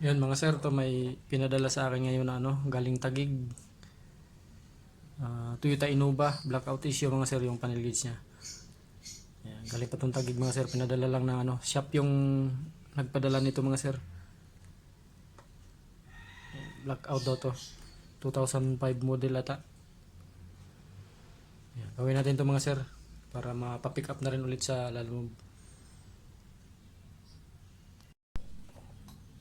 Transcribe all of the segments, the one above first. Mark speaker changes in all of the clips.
Speaker 1: Yan mga sir, to may pinadala sa akin ngayon na galing Taguig. Toyota Innova, blackout issue mga sir yung panel gauge niya. Yan, galing pa tong Taguig mga sir, pinadala lang ng shop yung nagpadala nito mga sir. Blackout daw to. 2005 model ata. Yan, gawin natin to mga sir para mapapick up na rin ulit sa Lalamove.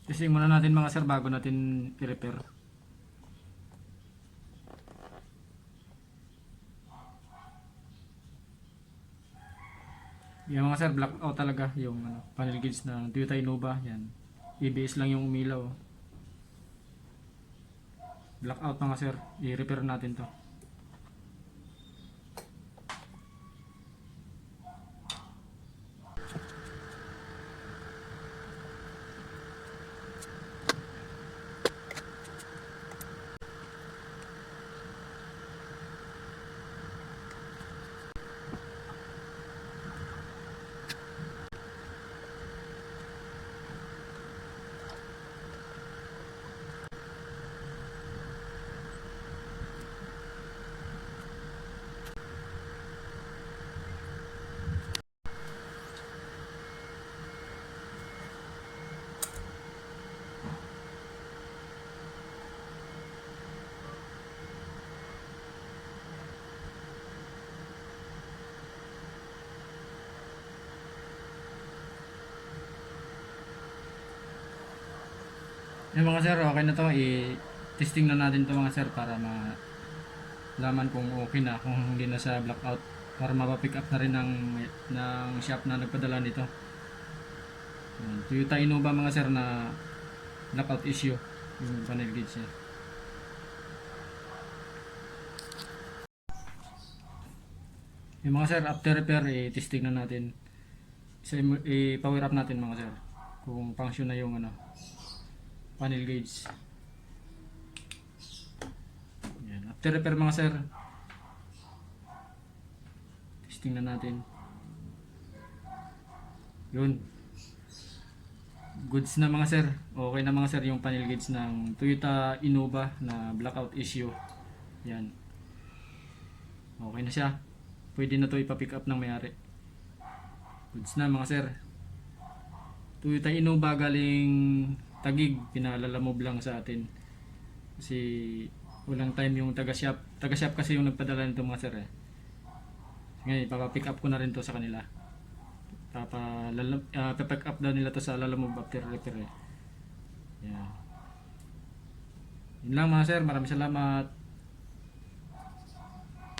Speaker 1: Testing muna natin mga sir bago natin i-repair. Yan mga sir, blackout talaga yung panel gauge ng Toyota Innova. Yan. ABS lang yung umilaw. Blackout mga sir, i-repair natin to. Yung mga sir, okay na to. I-testing na natin to mga sir para malaman kung okay na, kung hindi na sa blackout, para mapapick up na rin ng shop na nagpadala nito. Toyota Innova mga sir na blackout issue yung panel gauge niya. Yung mga sir, after repair, i-testing na natin. I-power up natin mga sir kung function na yung panel gauge. Yan. After repair mga sir, testing na natin. Yun. Goods na mga sir. Okay na mga sir yung panel gauge ng Toyota Innova na blackout issue. Yan. Okay na siya. Pwede na to ipa-pick up ng may-ari. Goods na mga sir. Toyota Innova galing Taguig, pinalalamove lang sa atin. Kasi walang time yung taga-shop. Taga-shop kasi yung nagpadala nito mga sir. Ngayon, ipapick up ko na rin to sa kanila. Pick up daw nila to sa Lalamove after repair. Yeah. Yun lang mga sir, maraming salamat.